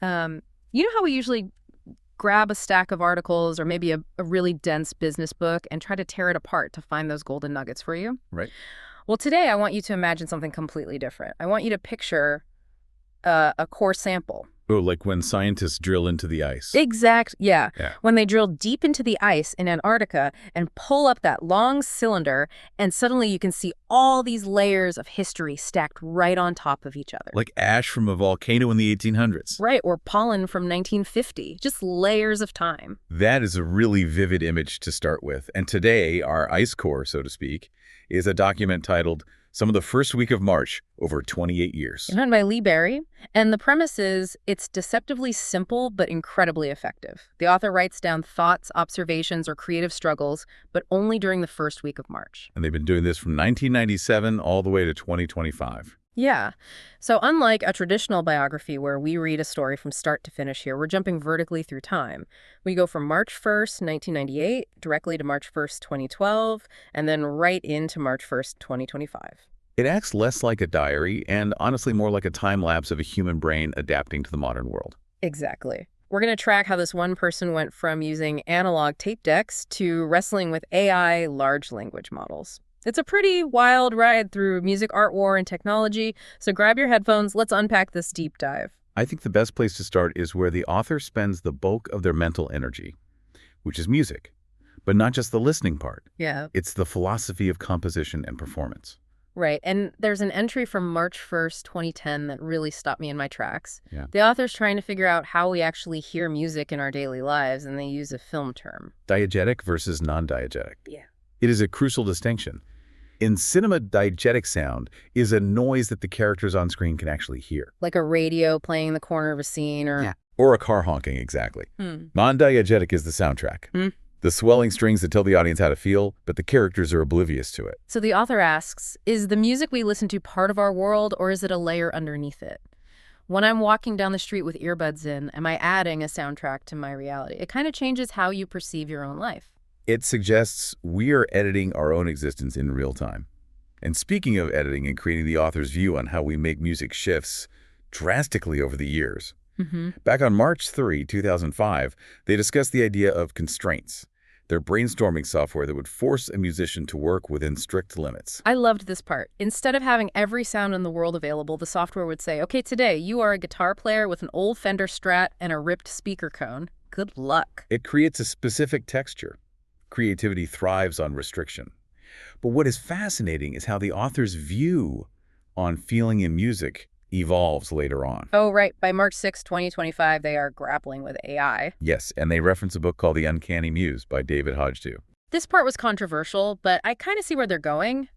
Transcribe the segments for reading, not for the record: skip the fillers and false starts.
You know how we usually grab a stack of articles or maybe a really dense business book and try to tear it apart to find those golden nuggets for you? Right. Well, today I want you to imagine something completely different. I want you to picture a core sample. Oh, like when scientists drill into the ice. Yeah. Yeah. When they drill deep into the ice in Antarctica and pull up that long cylinder, and suddenly you can see all these layers of history stacked right on top of each other. Like ash from a volcano in the 1800s. Right, or pollen from 1950, just layers of time. That is a really vivid image to start with. And today, our ice core, so to speak, is a document titled Some of the First Week of March Over 28 Years. Written by Lee Berry, and the premise is it's deceptively simple but incredibly effective. The author writes down thoughts, observations, or creative struggles, but only during the first week of March. And they've been doing this from 1997 all the way to 2025. Yeah. So unlike a traditional biography where we read a story from start to finish here, we're jumping vertically through time. We go from March 1st, 1998, directly to March 1st, 2012, and then right into March 1st, 2025. It acts less like a diary and honestly more like a time lapse of a human brain adapting to the modern world. Exactly. We're going to track how this one person went from using analog tape decks to wrestling with AI large language models. It's a pretty wild ride through music, art, war, and technology, so grab your headphones, let's unpack this deep dive. I think the best place to start is where the author spends the bulk of their mental energy, which is music. But not just the listening part. Yeah. It's the philosophy of composition and performance. Right, and there's an entry from March 1st, 2010 that really stopped me in my tracks. Yeah. The author's trying to figure out how we actually hear music in our daily lives, and they use a film term. Diegetic versus non-diegetic. Yeah. It is a crucial distinction. In cinema, diegetic sound is a noise that the characters on screen can actually hear. Like a radio playing in the corner of a scene or... Yeah. Or a car honking, exactly. Hmm. Non-diegetic is the soundtrack. Hmm. The swelling strings that tell the audience how to feel, but the characters are oblivious to it. So the author asks, is the music we listen to part of our world, or is it a layer underneath it? When I'm walking down the street with earbuds in, am I adding a soundtrack to my reality? It kind of changes how you perceive your own life. It suggests we are editing our own existence in real time. And speaking of editing and creating, the author's view on how we make music shifts drastically over the years. Back on March 3, 2005, they discussed the idea of constraints, their brainstorming software that would force a musician to work within strict limits. I loved this part. Instead of having every sound in the world available, the software would say, okay, today you are a guitar player with an old Fender Strat and a ripped speaker cone. Good luck. It creates a specific texture. Creativity thrives on restriction. But what is fascinating is how the author's view on feeling in music evolves later on. Oh, right. By March 6, 2025, they are grappling with AI. Yes, and they reference a book called The Uncanny Muse by David Hodge. This part was controversial, but I kind of see where they're going.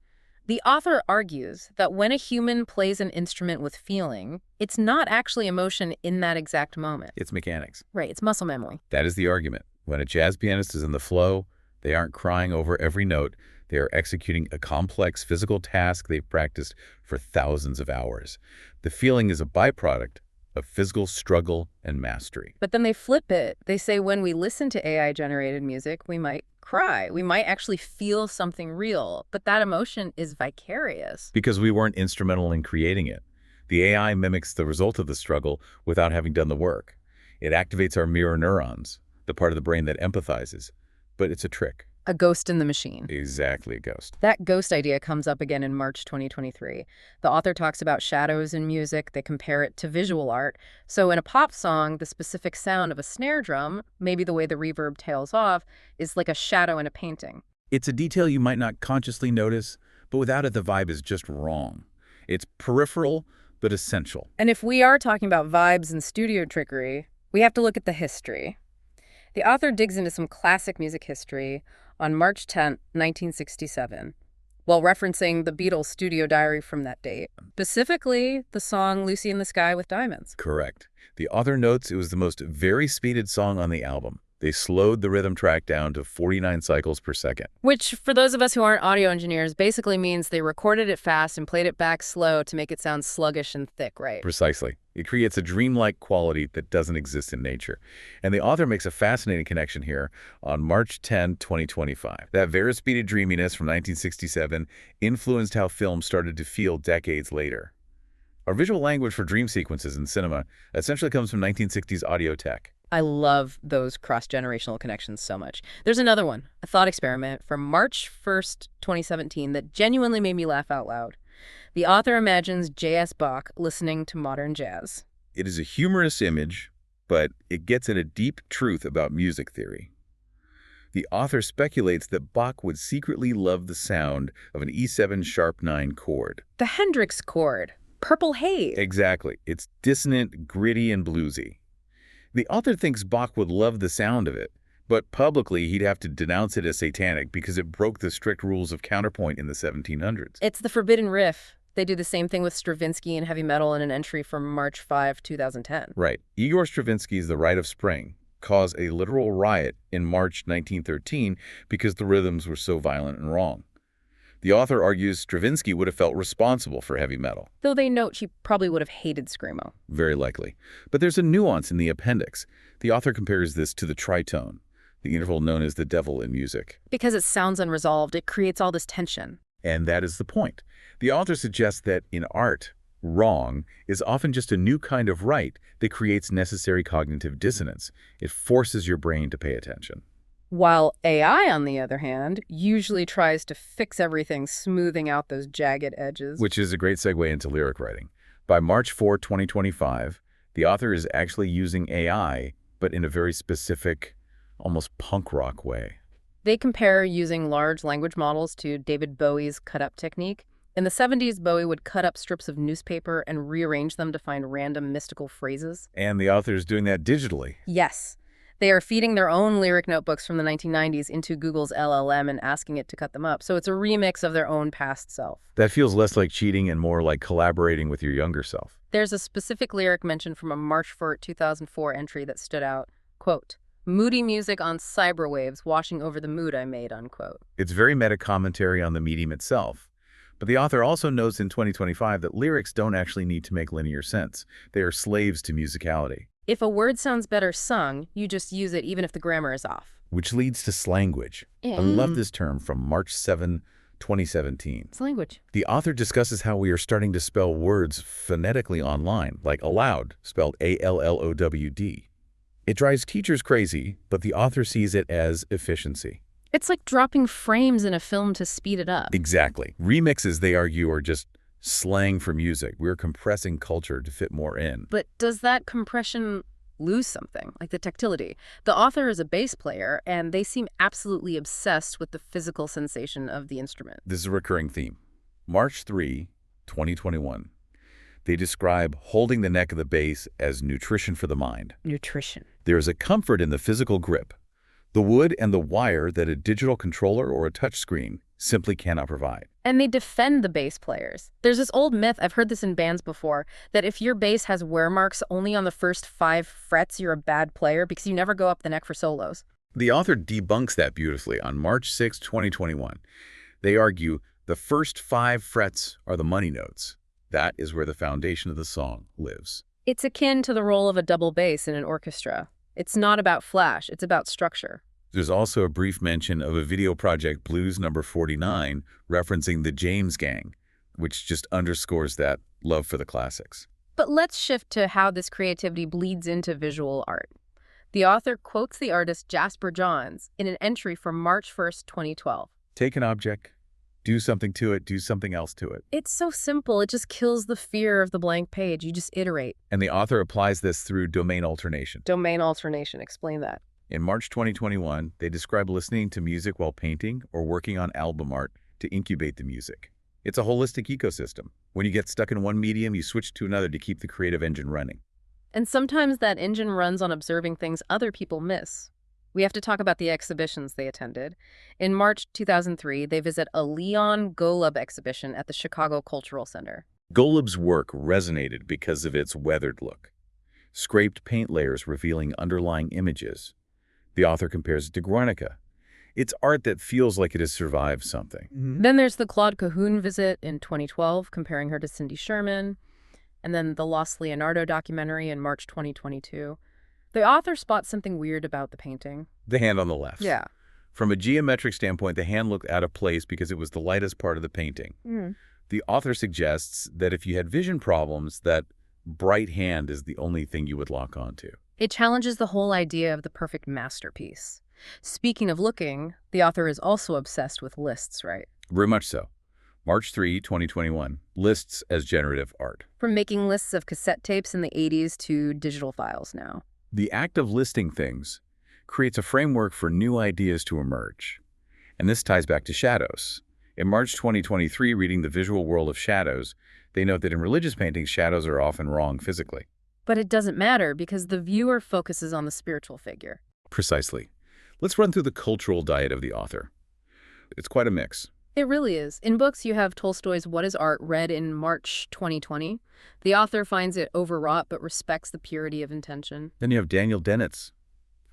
The author argues that when a human plays an instrument with feeling, it's not actually emotion in that exact moment. It's mechanics. Right, it's muscle memory. That is the argument. When a jazz pianist is in the flow, they aren't crying over every note. They are executing a complex physical task they've practiced for thousands of hours. The feeling is a byproduct of physical struggle and mastery. But then they flip it. They say when we listen to AI-generated music, we might cry. We might actually feel something real, but that emotion is vicarious. Because we weren't instrumental in creating it. The AI mimics the result of the struggle without having done the work. It activates our mirror neurons, the part of the brain that empathizes. But it's a trick. A ghost in the machine. Exactly, a ghost. That ghost idea comes up again in March 2023. The author talks about shadows in music. They compare it to visual art. So in a pop song, the specific sound of a snare drum, maybe the way the reverb tails off, is like a shadow in a painting. It's a detail you might not consciously notice, but without it, the vibe is just wrong. It's peripheral, but essential. And if we are talking about vibes and studio trickery, we have to look at the history. The author digs into some classic music history on March 10, 1967, while referencing the Beatles' studio diary from that date, specifically the song Lucy in the Sky with Diamonds. Correct. The author notes it was the most very-speeded song on the album. They slowed the rhythm track down to 49 cycles per second. Which, for those of us who aren't audio engineers, basically means they recorded it fast and played it back slow to make it sound sluggish and thick, right? Precisely. It creates a dreamlike quality that doesn't exist in nature. And the author makes a fascinating connection here on March 10, 2025. That very-speeded dreaminess from 1967 influenced how film started to feel decades later. Our visual language for dream sequences in cinema essentially comes from 1960s audio tech. I love those cross-generational connections so much. There's another one, a thought experiment from March 1st, 2017 that genuinely made me laugh out loud. The author imagines J.S. Bach listening to modern jazz. It is a humorous image, but it gets at a deep truth about music theory. The author speculates that Bach would secretly love the sound of an E7 sharp 9 chord. The Hendrix chord, Purple Haze. Exactly. It's dissonant, gritty, and bluesy. The author thinks Bach would love the sound of it, but publicly he'd have to denounce it as satanic because it broke the strict rules of counterpoint in the 1700s. It's the forbidden riff. They do the same thing with Stravinsky and heavy metal in an entry from March 5, 2010. Right. Igor Stravinsky's The Rite of Spring caused a literal riot in March 1913 because the rhythms were so violent and wrong. The author argues Stravinsky would have felt responsible for heavy metal. Though they note she probably would have hated Screamo. Very likely. But there's a nuance in the appendix. The author compares this to the tritone, the interval known as the devil in music. Because it sounds unresolved, it creates all this tension. And that is the point. The author suggests that in art, wrong is often just a new kind of right that creates necessary cognitive dissonance. It forces your brain to pay attention. While AI, on the other hand, usually tries to fix everything, smoothing out those jagged edges. Which is a great segue into lyric writing. By March 4, 2025, the author is actually using AI, but in a very specific, almost punk rock way. They compare using large language models to David Bowie's cut-up technique. In the 70s, Bowie would cut up strips of newspaper and rearrange them to find random mystical phrases. And the author is doing that digitally. Yes. They are feeding their own lyric notebooks from the 1990s into Google's LLM and asking it to cut them up. So it's a remix of their own past self. That feels less like cheating and more like collaborating with your younger self. There's a specific lyric mentioned from a March 4, 2004 entry that stood out. Quote, "Moody music on cyber waves washing over the mood I made," unquote. It's very meta-commentary on the medium itself. But the author also notes in 2025 that lyrics don't actually need to make linear sense. They are slaves to musicality. If a word sounds better sung, you just use it even if the grammar is off. Which leads to slanguage. I love this term from March 7, 2017. It's language. The author discusses how we are starting to spell words phonetically online, like allowed, spelled A-L-L-O-W-D. It drives teachers crazy, but the author sees it as efficiency. It's like dropping frames in a film to speed it up. Exactly. Remixes, they argue, are just slang for music. We're compressing culture to fit more in. But does that compression lose something, like the tactility? The author is a bass player, and they seem absolutely obsessed with the physical sensation of the instrument. This is a recurring theme. March 3, 2021. They describe holding the neck of the bass as nutrition for the mind. Nutrition. There is a comfort in the physical grip, the wood and the wire that a digital controller or a touchscreen simply cannot provide. And they defend the bass players. There's this old myth, I've heard this in bands before, that if your bass has wear marks only on the first 5 frets, you're a bad player because you never go up the neck for solos. The author debunks that beautifully on March 6, 2021. They argue the first 5 frets are the money notes. That is where the foundation of the song lives. It's akin to the role of a double bass in an orchestra. It's not about flash, it's about structure. There's also a brief mention of a video project, Blues No. 49, referencing the James Gang, which just underscores that love for the classics. But let's shift to how this creativity bleeds into visual art. The author quotes the artist Jasper Johns in an entry from March 1st, 2012. Take an object, do something to it, do something else to it. It's so simple, it just kills the fear of the blank page. You just iterate. And the author applies this through domain alternation. Domain alternation, explain that. In March 2021, they describe listening to music while painting or working on album art to incubate the music. It's a holistic ecosystem. When you get stuck in one medium, you switch to another to keep the creative engine running. And sometimes that engine runs on observing things other people miss. We have to talk about the exhibitions they attended. In March 2003, they visit a Leon Golub exhibition at the Chicago Cultural Center. Golub's work resonated because of its weathered look. Scraped paint layers revealing underlying images. The author compares it to Guernica. It's art that feels like it has survived something. Then there's the Claude Cahun visit in 2012, comparing her to Cindy Sherman. And then the Lost Leonardo documentary in March 2022. The author spots something weird about the painting. The hand on the left. Yeah. From a geometric standpoint, the hand looked out of place because it was the lightest part of the painting. The author suggests that if you had vision problems, that bright hand is the only thing you would lock onto. It challenges the whole idea of the perfect masterpiece. Speaking of looking, the author is also obsessed with lists, right? Very much so. March 3, 2021, lists as generative art. From making lists of cassette tapes in the 80s to digital files now. The act of listing things creates a framework for new ideas to emerge. And this ties back to shadows. In March 2023, reading The Visual World of Shadows, they note that in religious paintings, shadows are often wrong physically. But it doesn't matter because the viewer focuses on the spiritual figure. Precisely. Let's run through the cultural diet of the author. It's quite a mix. It really is. In books, you have Tolstoy's What is Art, read in March 2020. The author finds it overwrought but respects the purity of intention. Then you have Daniel Dennett's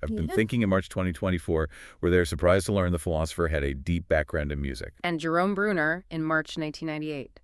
I've been thinking in March 2024, where they're surprised to learn the philosopher had a deep background in music. And Jerome Bruner in March 1998.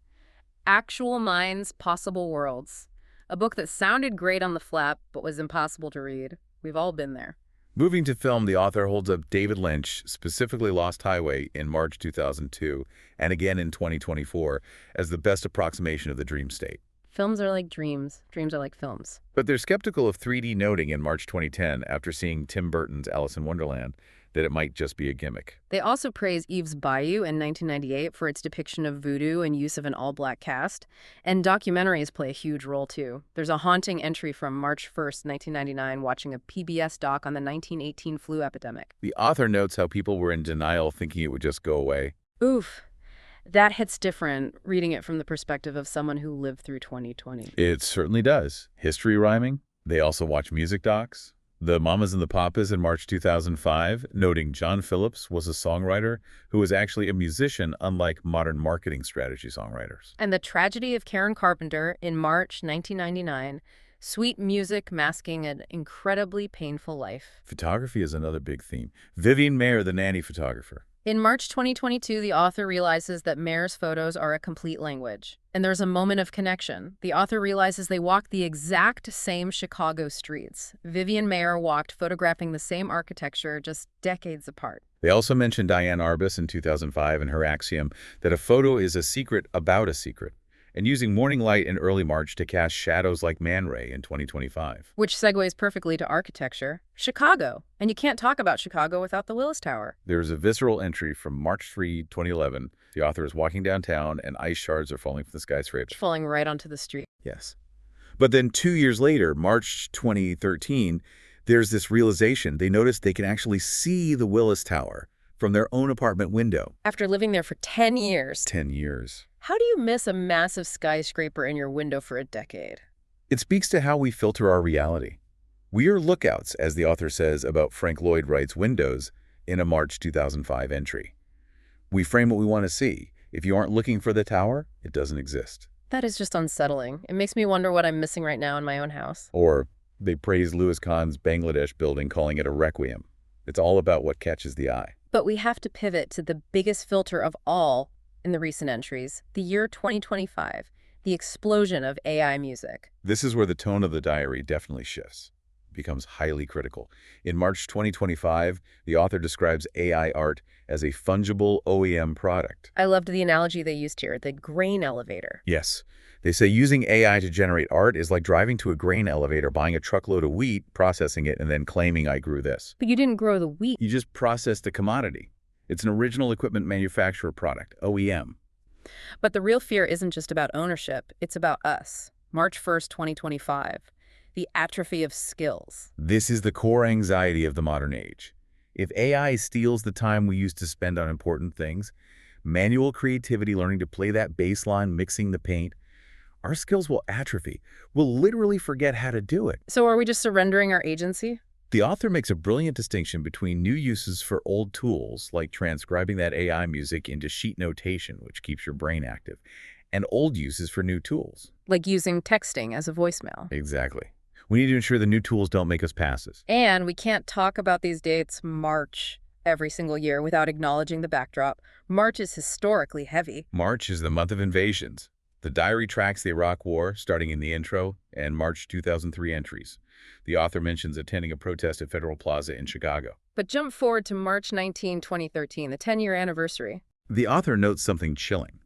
Actual Minds, Possible Worlds. A book that sounded great on the flap, but was impossible to read. We've all been there. Moving to film, the author holds up David Lynch, specifically Lost Highway, in March 2002, and again in 2024, as the best approximation of the dream state. Films are like dreams. Dreams are like films. But they're skeptical of 3D noting in March 2010 after seeing Tim Burton's Alice in Wonderland, that it might just be a gimmick. They also praise Eve's Bayou in 1998 for its depiction of voodoo and use of an all-black cast. And documentaries play a huge role, too. There's a haunting entry from March 1st, 1999, watching a PBS doc on the 1918 flu epidemic. The author notes how people were in denial, thinking it would just go away. Oof. That hits different, reading it from the perspective of someone who lived through 2020. It certainly does. History rhyming. They also watch music docs. The Mamas and the Papas in March 2005, noting John Phillips was a songwriter who was actually a musician, unlike modern marketing strategy songwriters. And The Tragedy of Karen Carpenter in March 1999, sweet music masking an incredibly painful life. Photography is another big theme. Vivian Mayer, the nanny photographer. In March 2022, the author realizes that Mayer's photos are a complete language. And there's a moment of connection. The author realizes they walk the exact same Chicago streets. Vivian Mayer walked photographing the same architecture just decades apart. They also mentioned Diane Arbus in 2005 and her axiom that a photo is a secret about a secret, and using morning light in early March to cast shadows like Man Ray in 2025. Which segues perfectly to architecture. Chicago. And you can't talk about Chicago without the Willis Tower. There's a visceral entry from March 3, 2011. The author is walking downtown and ice shards are falling from the skyscraper. Falling right onto the street. Yes. But then 2 years later, March 2013, there's this realization. They notice they can actually see the Willis Tower from their own apartment window. After living there for 10 years. 10 years. How do you miss a massive skyscraper in your window for a decade? It speaks to how we filter our reality. We are lookouts, as the author says about Frank Lloyd Wright's Windows in a March 2005 entry. We frame what we want to see. If you aren't looking for the tower, it doesn't exist. That is just unsettling. It makes me wonder what I'm missing right now in my own house. Or they praise Louis Kahn's Bangladesh building, calling it a requiem. It's all about what catches the eye. But we have to pivot to the biggest filter of all in the recent entries, the year 2025, the explosion of AI music. This is where the tone of the diary definitely shifts, becomes highly critical. In March 2025, the author describes AI art as a fungible OEM product. I loved the analogy they used here, the grain elevator. Yes. They say using AI to generate art is like driving to a grain elevator, buying a truckload of wheat, processing it, and then claiming I grew this. But you didn't grow the wheat. You just processed a commodity. It's an original equipment manufacturer product, OEM. But the real fear isn't just about ownership, it's about us. March 1st, 2025, the atrophy of skills. This is the core anxiety of the modern age. If AI steals the time we used to spend on important things, manual creativity, learning to play that bass line, mixing the paint, our skills will atrophy. We'll literally forget how to do it. So are we just surrendering our agency? The author makes a brilliant distinction between new uses for old tools, like transcribing that AI music into sheet notation, which keeps your brain active, and old uses for new tools. Like using texting as a voicemail. Exactly. We need to ensure the new tools don't make us passive. And we can't talk about these dates, March, every single year without acknowledging the backdrop. March is historically heavy. March is the month of invasions. The diary tracks the Iraq War, starting in the intro, and March 2003 entries. The author mentions attending a protest at Federal Plaza in Chicago. But jump forward to March 19, 2013, the 10-year anniversary. The author notes something chilling.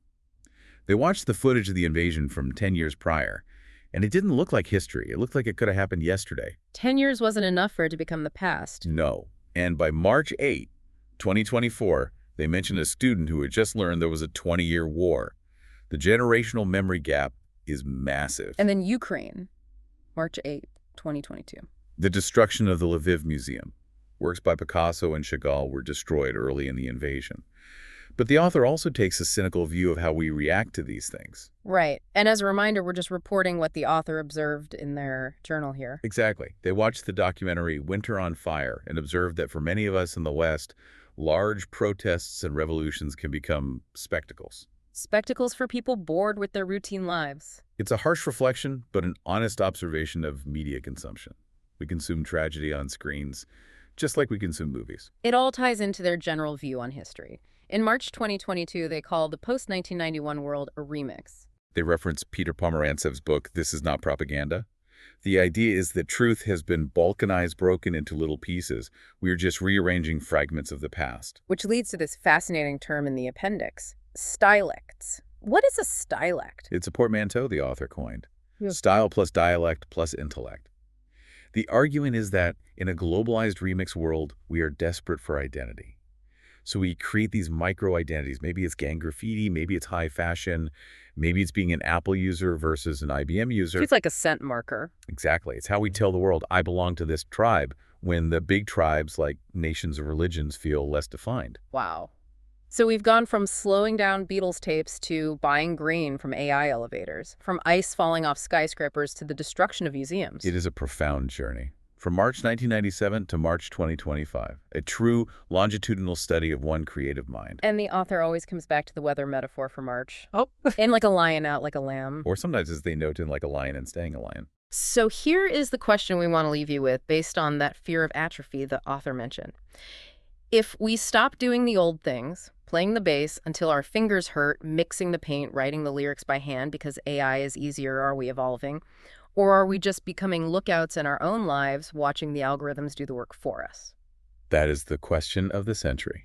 They watched the footage of the invasion from 10 years prior, and it didn't look like history. It looked like it could have happened yesterday. 10 years wasn't enough for it to become the past. No. And by March 8, 2024, they mentioned a student who had just learned there was a 20-year war. The generational memory gap is massive. And then Ukraine, March 8, 2022. The destruction of the Lviv Museum. Works by Picasso and Chagall were destroyed early in the invasion. But the author also takes a cynical view of how we react to these things. Right. And as a reminder, we're just reporting what the author observed in their journal here. Exactly. They watched the documentary Winter on Fire and observed that for many of us in the West, large protests and revolutions can become spectacles. Spectacles for people bored with their routine lives. It's a harsh reflection, but an honest observation of media consumption. We consume tragedy on screens, just like we consume movies. It all ties into their general view on history. In March 2022, they called the post-1991 world a remix. They reference Peter Pomerantsev's book, This Is Not Propaganda. The idea is that truth has been balkanized, broken into little pieces. We are just rearranging fragments of the past. Which leads to this fascinating term in the appendix, stylects. What is a stylect? It's a portmanteau the author coined. Yeah. Style plus dialect plus intellect. The argument is that in a globalized remix world, we are desperate for identity. So we create these micro-identities. Maybe it's gang graffiti, maybe it's high fashion, maybe it's being an Apple user versus an IBM user. It's like a scent marker. Exactly. It's how we tell the world, I belong to this tribe, when the big tribes, like nations or religions, feel less defined. Wow. So we've gone from slowing down Beatles tapes to buying grain from AI elevators, from ice falling off skyscrapers to the destruction of museums. It is a profound journey. From March 1997 to March 2025, a true longitudinal study of one creative mind. And the author always comes back to the weather metaphor for March. Oh. In like a lion out like a lamb. Or sometimes, as they note, in like a lion and staying a lion. So here is the question we want to leave you with based on that fear of atrophy the author mentioned. If we stop doing the old things, playing the bass until our fingers hurt, mixing the paint, writing the lyrics by hand because AI is easier, are we evolving? Or are we just becoming lookouts in our own lives, watching the algorithms do the work for us? That is the question of the century.